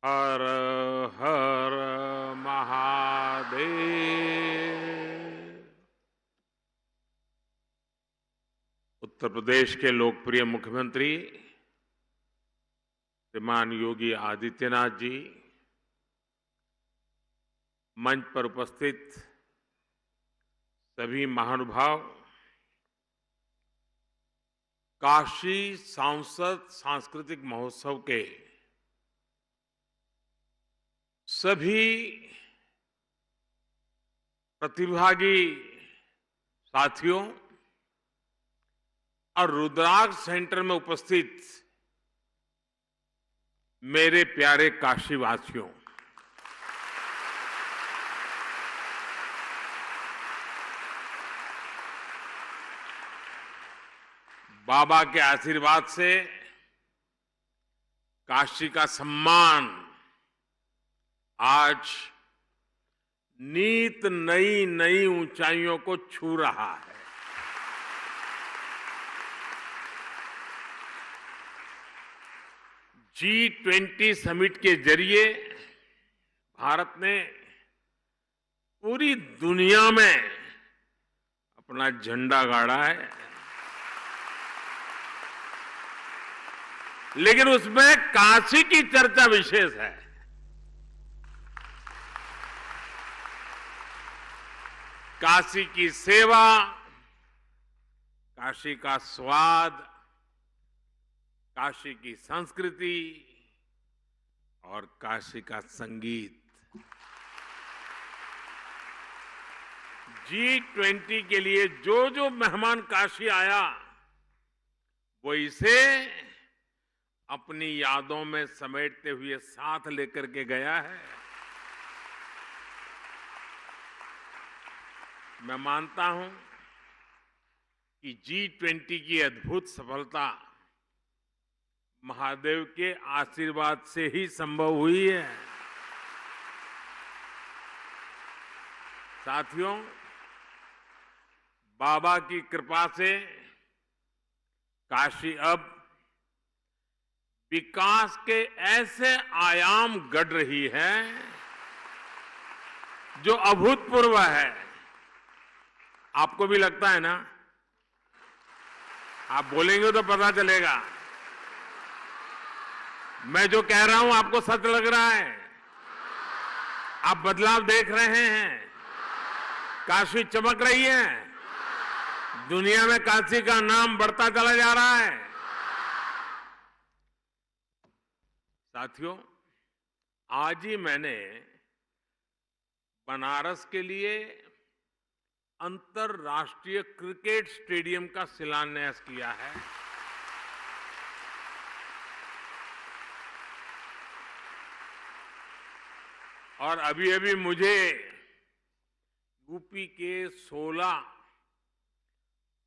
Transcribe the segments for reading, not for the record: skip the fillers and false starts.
हर हर महादेव। उत्तर प्रदेश के लोकप्रिय मुख्यमंत्री श्रीमान योगी आदित्यनाथ जी, मंच पर उपस्थित सभी महानुभाव, काशी सांसद सांस्कृतिक महोत्सव के सभी प्रतिभागी साथियों और रुद्राक्ष सेंटर में उपस्थित मेरे प्यारे काशीवासियों, बाबा के आशीर्वाद से काशी का सम्मान आज नीत नई नई ऊंचाइयों को छू रहा है। G20 समिट के जरिए भारत ने पूरी दुनिया में अपना झंडा गाड़ा है, लेकिन उसमें काशी की चर्चा विशेष है। काशी की सेवा, काशी का स्वाद, काशी की संस्कृति और काशी का संगीत। G20 के लिए जो जो मेहमान काशी आया, वो इसे अपनी यादों में समेटते हुए साथ लेकर के गया है। मैं मानता हूं कि G20 की अद्भुत सफलता महादेव के आशीर्वाद से ही संभव हुई है। साथियों, बाबा की कृपा से काशी अब विकास के ऐसे आयाम गढ़ रही है जो अभूतपूर्व है। आपको भी लगता है ना? आप बोलेंगे तो पता चलेगा। मैं जो कह रहा हूं आपको सच लग रहा है? आप बदलाव देख रहे हैं? काशी चमक रही है? दुनिया में काशी का नाम बढ़ता चला जा रहा है। साथियों, आज ही मैंने बनारस के लिए अंतर्राष्ट्रीय क्रिकेट स्टेडियम का शिलान्यास किया है। और अभी अभी मुझे यूपी के 16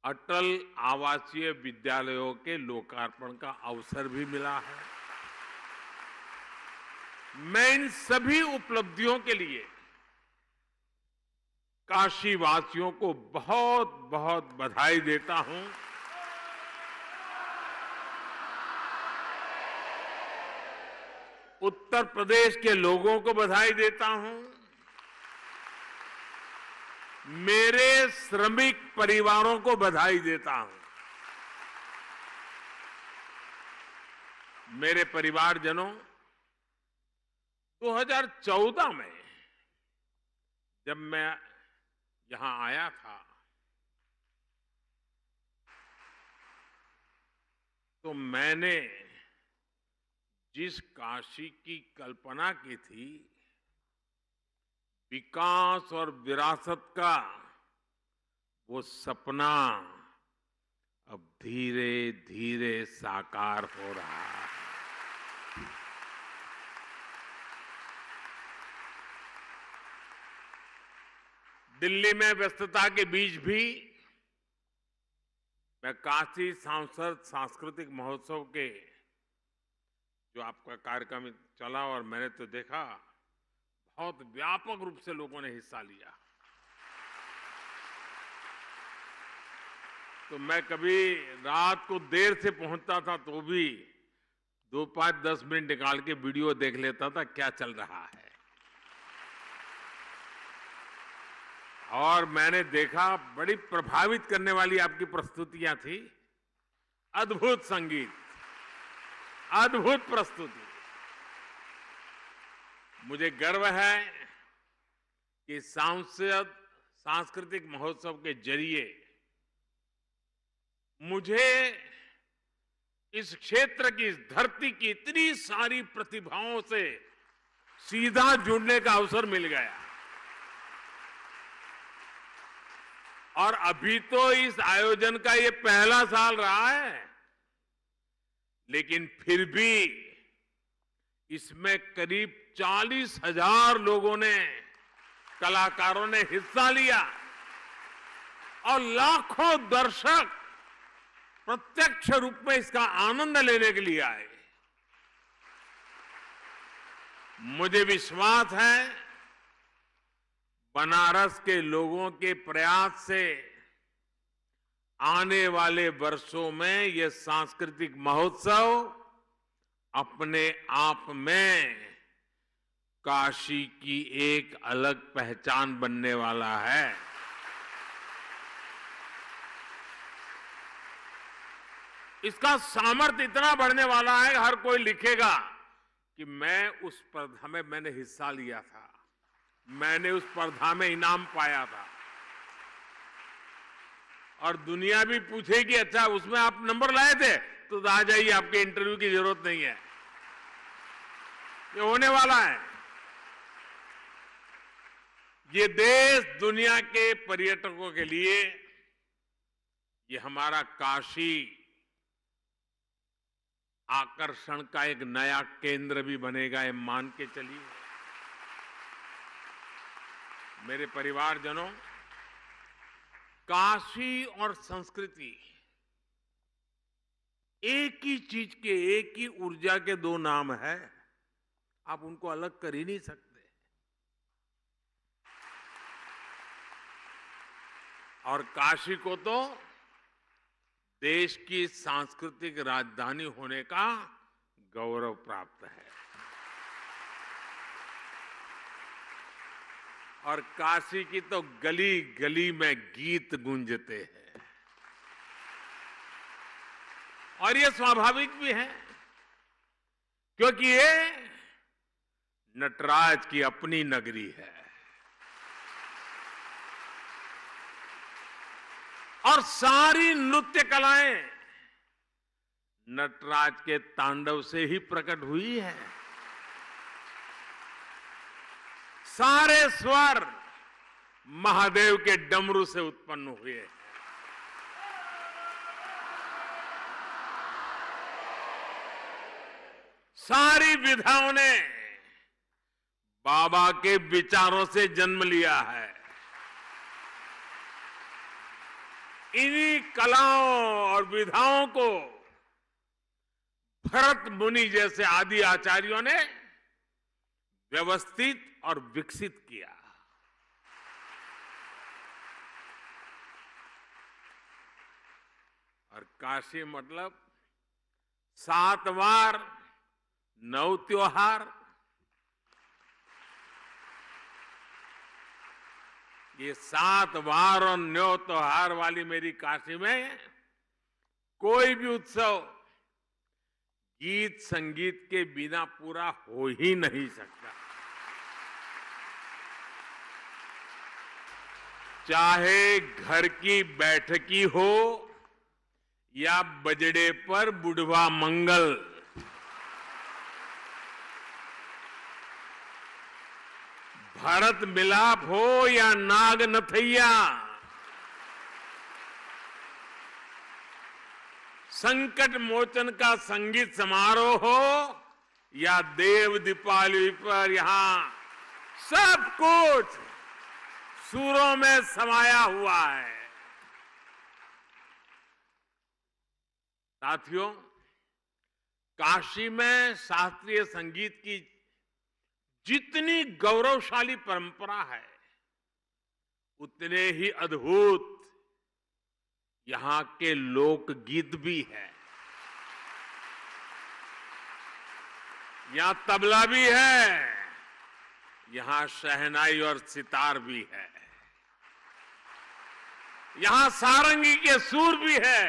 अटल आवासीय विद्यालयों के लोकार्पण का अवसर भी मिला है। मैं इन सभी उपलब्धियों के लिए काशी वासियों को बहुत बहुत बधाई देता हूं। उत्तर प्रदेश के लोगों को बधाई देता हूं। मेरे श्रमिक परिवारों को बधाई देता हूं। मेरे परिवारजनों, 2014 में जब मैं यहां आया था तो मैंने जिस काशी की कल्पना की थी, विकास और विरासत का वो सपना अब धीरे धीरे साकार हो रहा है। दिल्ली में व्यस्तता के बीच भी मैं काशी सांसद सांस्कृतिक महोत्सव के जो आपका कार्यक्रम चला और मैंने तो देखा, बहुत व्यापक रूप से लोगों ने हिस्सा लिया। तो मैं कभी रात को देर से पहुंचता था तो भी दो 5-10 मिनट निकाल के वीडियो देख लेता था क्या चल रहा है। और मैंने देखा बड़ी प्रभावित करने वाली आपकी प्रस्तुतियां थी। अद्भुत संगीत, अद्भुत प्रस्तुति। मुझे गर्व है कि सांस्कृतिक महोत्सव के जरिए मुझे इस क्षेत्र की, इस धरती की इतनी सारी प्रतिभाओं से सीधा जुड़ने का अवसर मिल गया। और अभी तो इस आयोजन का ये पहला साल रहा है, लेकिन फिर भी इसमें करीब 40,000 लोगों ने, कलाकारों ने हिस्सा लिया और लाखों दर्शक प्रत्यक्ष रूप में इसका आनंद लेने के लिए आए। मुझे विश्वास है बनारस के लोगों के प्रयास से आने वाले वर्षों में यह सांस्कृतिक महोत्सव अपने आप में काशी की एक अलग पहचान बनने वाला है। इसका सामर्थ्य इतना बढ़ने वाला है, हर कोई लिखेगा कि मैंने हिस्सा लिया था, मैंने उस स्पर्धा में इनाम पाया था। और दुनिया भी पूछेगी अच्छा उसमें आप नंबर लाए थे, तो आ जाइए, आपके इंटरव्यू की जरूरत नहीं है, ये होने वाला है। ये देश दुनिया के पर्यटकों के लिए ये हमारा काशी आकर्षण का एक नया केंद्र भी बनेगा, ये मान के चलिए। मेरे परिवारजनों, काशी और संस्कृति एक ही चीज के, एक ही ऊर्जा के दो नाम है, आप उनको अलग कर ही नहीं सकते। और काशी को तो देश की सांस्कृतिक राजधानी होने का गौरव प्राप्त है। और काशी की तो गली गली में गीत गूंजते हैं, और ये स्वाभाविक भी है, क्योंकि ये नटराज की अपनी नगरी है। और सारी नृत्य कलाएं नटराज के तांडव से ही प्रकट हुई है। सारे स्वर महादेव के डमरू से उत्पन्न हुए हैं। सारी विधाओं ने बाबा के विचारों से जन्म लिया है। इन्हीं कलाओं और विधाओं को भरत मुनि जैसे आदि आचार्यों ने व्यवस्थित और विकसित किया। और काशी मतलब 7 वार 9 त्योहार, ये 7 वार और 9 त्योहार वाली मेरी काशी में कोई भी उत्सव गीत संगीत के बिना पूरा हो ही नहीं सकता। चाहे घर की बैठकी हो या बजड़े पर बुढ़वा मंगल, भरत मिलाप हो या नाग नथैया, संकट मोचन का संगीत समारोह हो या देव दीपावली पर यहां सब कुछ सुरों में समाया हुआ है। साथियों, काशी में शास्त्रीय संगीत की जितनी गौरवशाली परंपरा है, उतने ही अद्भुत यहां के लोकगीत भी है। यहां तबला भी है, यहां शहनाई और सितार भी है, यहां सारंगी के सुर भी है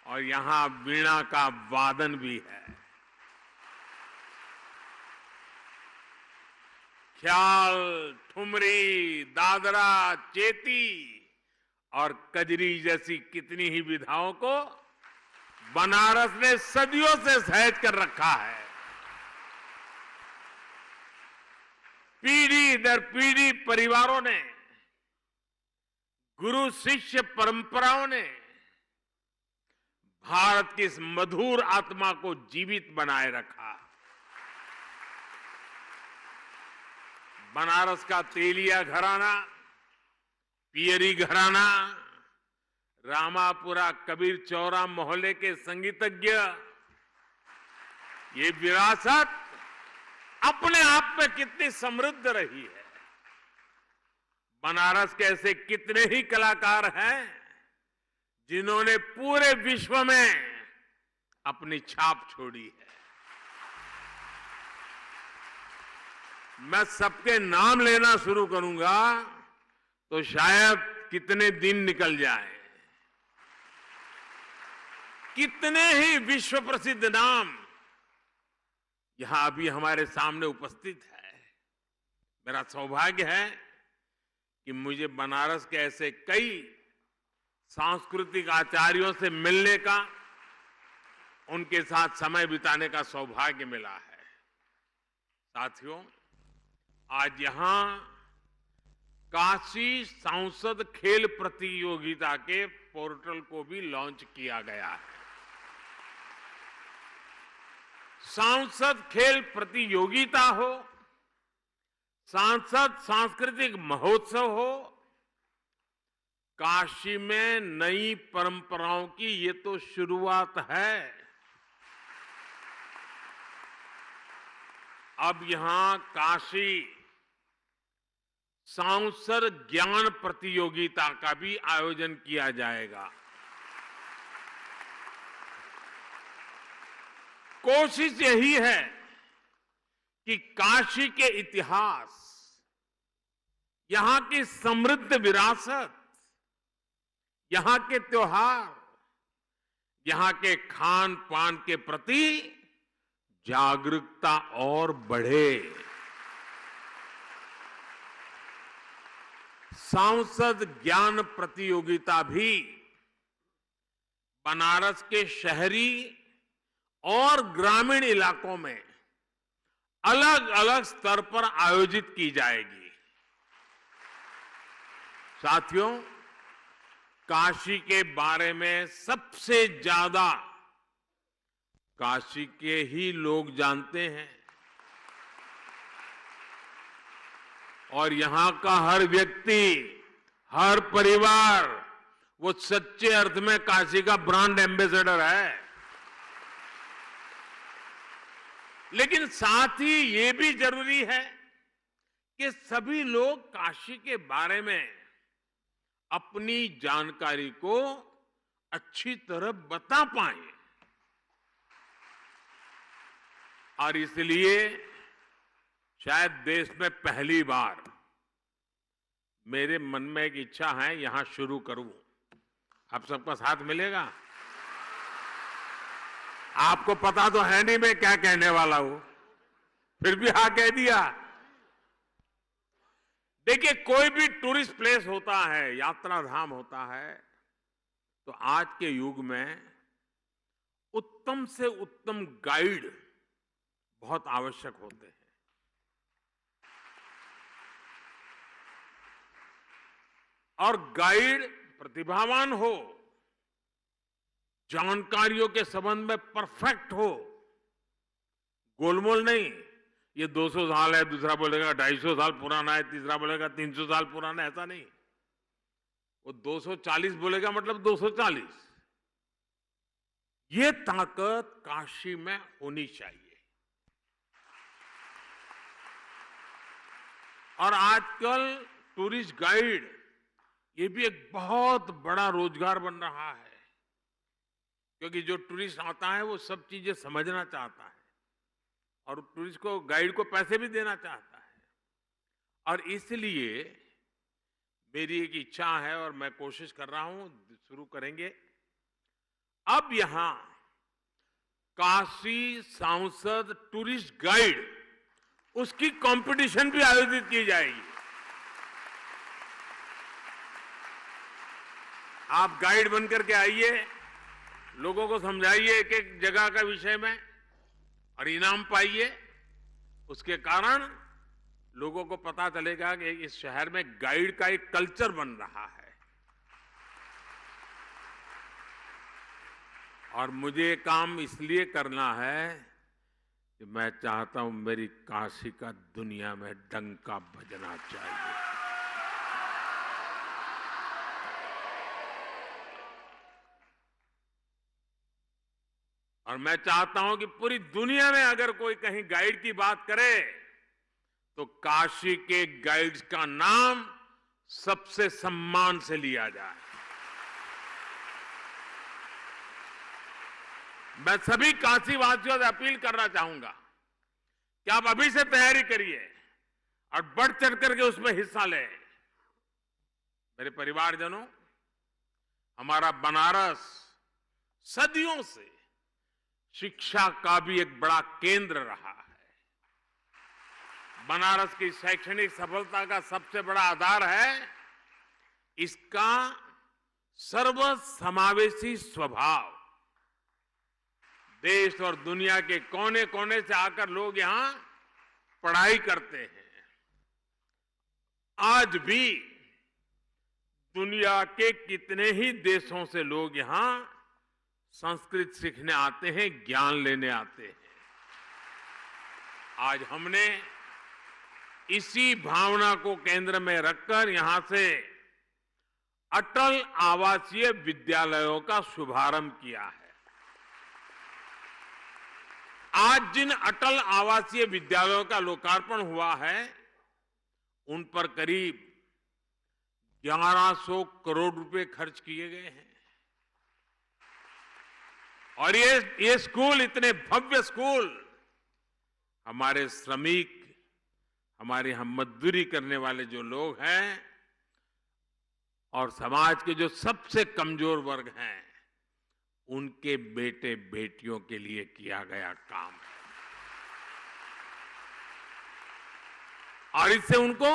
और यहां वीणा का वादन भी है। ख्याल, ठुमरी, दादरा, चेती और कजरी जैसी कितनी ही विधाओं को बनारस ने सदियों से सहेज कर रखा है। पीढ़ी दर पीढ़ी परिवारों ने, गुरु शिष्य परंपराओं ने भारत की इस मधुर आत्मा को जीवित बनाए रखा। बनारस का तेलिया घराना, पियरी घराना, रामापुरा कबीर चौरा मोहल्ले के संगीतज्ञ, ये विरासत अपने आप में कितनी समृद्ध रही है। बनारस के ऐसे कितने ही कलाकार हैं जिन्होंने पूरे विश्व में अपनी छाप छोड़ी है। मैं सबके नाम लेना शुरू करूंगा तो शायद कितने दिन निकल जाएं। कितने ही विश्व प्रसिद्ध नाम यहां अभी हमारे सामने उपस्थित है। मेरा सौभाग्य है कि मुझे बनारस के ऐसे कई सांस्कृतिक आचार्यों से मिलने का, उनके साथ समय बिताने का सौभाग्य मिला है। साथियों, आज यहां काशी सांसद खेल प्रतियोगिता के पोर्टल को भी लॉन्च किया गया है। सांसद खेल प्रतियोगिता हो, सांसद सांस्कृतिक महोत्सव हो, काशी में नई परंपराओं की ये तो शुरुआत है। अब यहां काशी सांसद ज्ञान प्रतियोगिता का भी आयोजन किया जाएगा। कोशिश यही है कि काशी के इतिहास, यहां की समृद्ध विरासत, यहां के त्योहार, यहां के खान पान के प्रति जागरूकता और बढ़े। सांसद ज्ञान प्रतियोगिता भी बनारस के शहरी और ग्रामीण इलाकों में अलग अलग स्तर पर आयोजित की जाएगी। साथियों, काशी के बारे में सबसे ज्यादा काशी के ही लोग जानते हैं और यहां का हर व्यक्ति, हर परिवार वो सच्चे अर्थ में काशी का ब्रांड एम्बेसडर है। लेकिन साथ ही ये भी जरूरी है कि सभी लोग काशी के बारे में अपनी जानकारी को अच्छी तरह बता पाएं। और इसलिए शायद देश में पहली बार मेरे मन में एक इच्छा है, यहां शुरू करूं। आप सबका साथ मिलेगा? आपको पता तो है नहीं मैं क्या कहने वाला हूं, फिर भी हाँ कह दिया। देखिए, कोई भी टूरिस्ट प्लेस होता है, यात्रा धाम होता है, तो आज के युग में उत्तम से उत्तम गाइड बहुत आवश्यक होते हैं। और गाइड प्रतिभावान हो, जानकारियों के संबंध में परफेक्ट हो, गोलमोल नहीं, ये 200 साल है, दूसरा बोलेगा 250 साल पुराना है, तीसरा बोलेगा 300 साल पुराना है, ऐसा नहीं। वो 240 बोलेगा मतलब 240। ये ताकत काशी में होनी चाहिए। और आजकल टूरिस्ट गाइड ये भी एक बहुत बड़ा रोजगार बन रहा है, क्योंकि जो टूरिस्ट आता है वो सब चीजें समझना चाहता है। और टूरिस्ट को, गाइड को पैसे भी देना चाहता है। और इसलिए मेरी एक इच्छा है और मैं कोशिश कर रहा हूं, शुरू करेंगे अब यहां काशी सांसद टूरिस्ट गाइड, उसकी कंपटीशन भी आयोजित की जाएगी। आप गाइड बनकर के आइए, लोगों को समझाइए एक एक जगह का विषय में और इनाम पाइए। उसके कारण लोगों को पता चलेगा कि इस शहर में गाइड का एक कल्चर बन रहा है। और मुझे ये काम इसलिए करना है कि मैं चाहता हूं मेरी काशी का दुनिया में डंका बजना चाहिए। और मैं चाहता हूं कि पूरी दुनिया में अगर कोई कहीं गाइड की बात करे तो काशी के गाइड्स का नाम सबसे सम्मान से लिया जाए। मैं सभी काशी वासियों से अपील करना चाहूंगा कि आप अभी से तैयारी करिए और बढ़ चढ़ करके उसमें हिस्सा लें। मेरे परिवारजनों, हमारा बनारस सदियों से शिक्षा का भी एक बड़ा केंद्र रहा है। बनारस की शैक्षणिक सफलता का सबसे बड़ा आधार है इसका सर्वसमावेशी स्वभाव। देश और दुनिया के कोने कोने से आकर लोग यहां पढ़ाई करते हैं। आज भी दुनिया के कितने ही देशों से लोग यहां संस्कृत सीखने आते हैं, ज्ञान लेने आते हैं। आज हमने इसी भावना को केंद्र में रखकर यहां से अटल आवासीय विद्यालयों का शुभारंभ किया है। आज जिन अटल आवासीय विद्यालयों का लोकार्पण हुआ है, उन पर करीब 1100 करोड़ रुपए खर्च किए गए हैं। और ये स्कूल, इतने भव्य स्कूल, हमारे श्रमिक, हमारे यहां मजदूरी करने वाले जो लोग हैं और समाज के जो सबसे कमजोर वर्ग हैं, उनके बेटे बेटियों के लिए किया गया काम है। और इससे उनको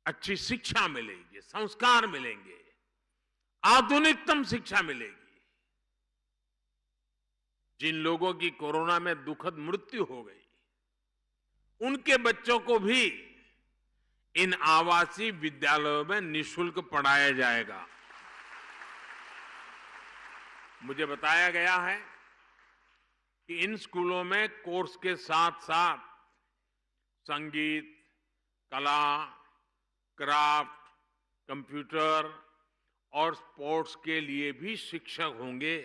अच्छी शिक्षा मिलेगी, संस्कार मिलेंगे, आधुनिकतम शिक्षा मिलेगी। जिन लोगों की कोरोना में दुखद मृत्यु हो गई, उनके बच्चों को भी इन आवासीय विद्यालयों में निःशुल्क पढ़ाया जाएगा। मुझे बताया गया है कि इन स्कूलों में कोर्स के साथ साथ संगीत, कला, क्राफ्ट, कंप्यूटर और स्पोर्ट्स के लिए भी शिक्षक होंगे।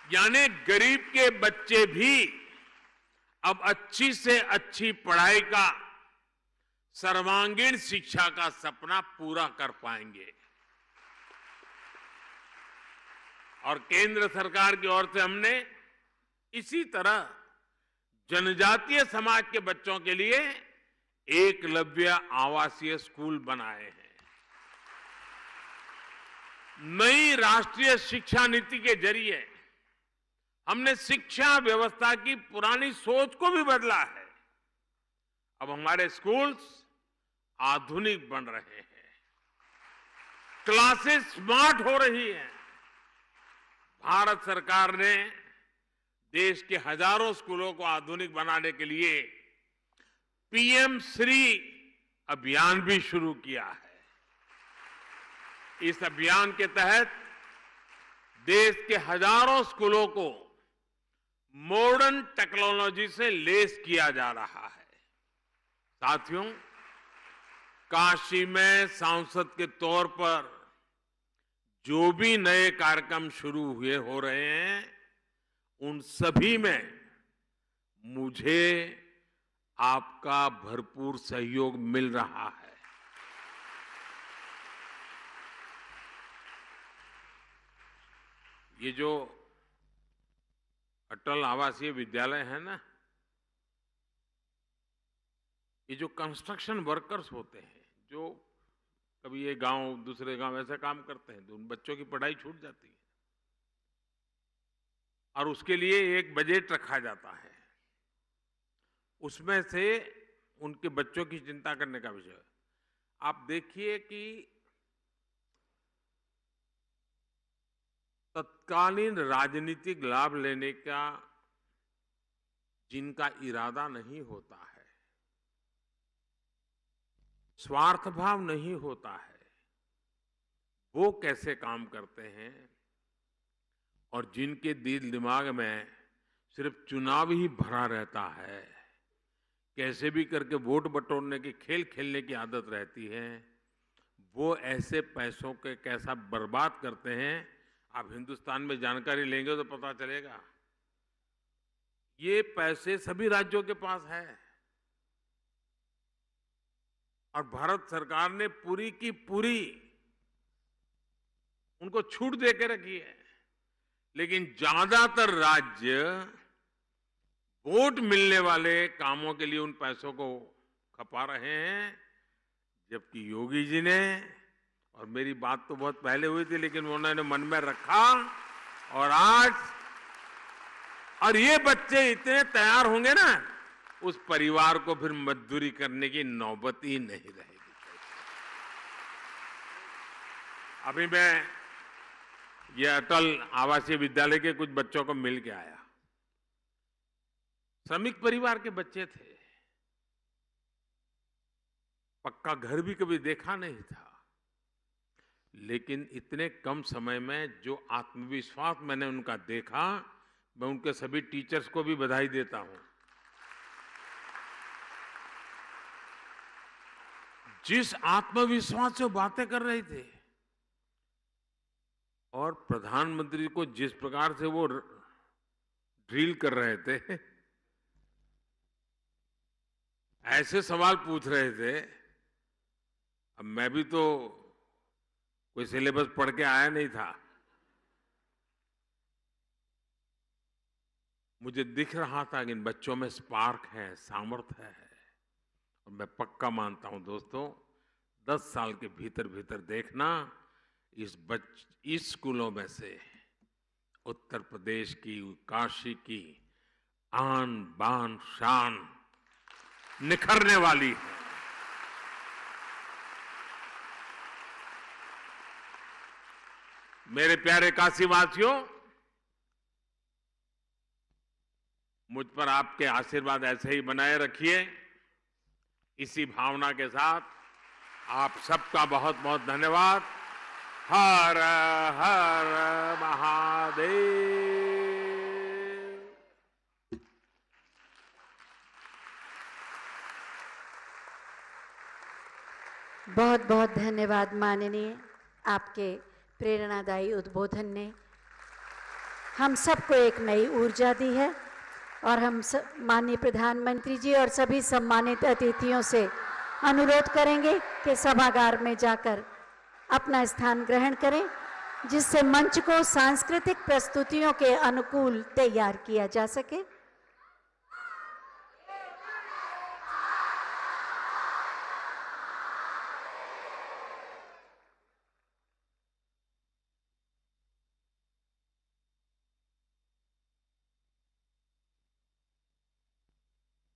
यानी गरीब के बच्चे भी अब अच्छी से अच्छी पढ़ाई का, सर्वांगीण शिक्षा का सपना पूरा कर पाएंगे। और केंद्र सरकार की ओर से हमने इसी तरह जनजातीय समाज के बच्चों के लिए एकलव्य आवासीय स्कूल बनाए हैं। नई राष्ट्रीय शिक्षा नीति के जरिए हमने शिक्षा व्यवस्था की पुरानी सोच को भी बदला है। अब हमारे स्कूल्स आधुनिक बन रहे हैं, क्लासेस स्मार्ट हो रही हैं। भारत सरकार ने देश के हजारों स्कूलों को आधुनिक बनाने के लिए पीएम श्री अभियान भी शुरू किया है। इस अभियान के तहत देश के हजारों स्कूलों को मॉडर्न टेक्नोलॉजी से लैस किया जा रहा है। साथियों, काशी में सांसद के तौर पर जो भी नए कार्यक्रम शुरू हो रहे हैं, उन सभी में मुझे आपका भरपूर सहयोग मिल रहा है। ये जो अटल आवासीय विद्यालय है ना, ये जो कंस्ट्रक्शन वर्कर्स होते हैं, जो कभी ये गांव दूसरे गांव ऐसे काम करते हैं, तो उन बच्चों की पढ़ाई छूट जाती है और उसके लिए एक बजट रखा जाता है, उसमें से उनके बच्चों की चिंता करने का विषय। आप देखिए कि तत्कालीन राजनीतिक लाभ लेने का जिनका इरादा नहीं होता है, स्वार्थ भाव नहीं होता है, वो कैसे काम करते हैं, और जिनके दिल दिमाग में सिर्फ चुनाव ही भरा रहता है, कैसे भी करके वोट बटोरने की खेल खेलने की आदत रहती है, वो ऐसे पैसों के कैसा बर्बाद करते हैं। आप हिंदुस्तान में जानकारी लेंगे तो पता चलेगा। ये पैसे सभी राज्यों के पास है और भारत सरकार ने पूरी की पूरी उनको छूट दे के रखी है, लेकिन ज्यादातर राज्य वोट मिलने वाले कामों के लिए उन पैसों को खपा रहे हैं, जबकि योगी जी ने, और मेरी बात तो बहुत पहले हुई थी लेकिन उन्होंने मन में रखा, और आज और ये बच्चे इतने तैयार होंगे ना, उस परिवार को फिर मजदूरी करने की नौबत ही नहीं रहेगी। अभी मैं ये अटल आवासीय विद्यालय के कुछ बच्चों को मिल के आया। श्रमिक परिवार के बच्चे थे, पक्का घर भी कभी देखा नहीं था, लेकिन इतने कम समय में जो आत्मविश्वास मैंने उनका देखा, मैं उनके सभी टीचर्स को भी बधाई देता हूं। जिस आत्मविश्वास से बातें कर रहे थे और प्रधानमंत्री को जिस प्रकार से वो ड्रिल कर रहे थे, ऐसे सवाल पूछ रहे थे। अब मैं भी तो कोई सिलेबस पढ़ के आया नहीं था, मुझे दिख रहा था कि इन बच्चों में स्पार्क है, सामर्थ्य है, और मैं पक्का मानता हूं दोस्तों, 10 साल के भीतर भीतर देखना, इस स्कूलों में से उत्तर प्रदेश की, काशी की आन बान शान निखरने वाली है। मेरे प्यारे काशीवासियों, मुझ पर आपके आशीर्वाद ऐसे ही बनाए रखिए। इसी भावना के साथ आप सबका बहुत बहुत धन्यवाद। हर हर महादेव। बहुत बहुत धन्यवाद माननीय, आपके प्रेरणादायी उद्बोधन ने हम सबको एक नई ऊर्जा दी है, और हम माननीय प्रधानमंत्री जी और सभी सम्मानित अतिथियों से अनुरोध करेंगे कि सभागार में जाकर अपना स्थान ग्रहण करें, जिससे मंच को सांस्कृतिक प्रस्तुतियों के अनुकूल तैयार किया जा सके।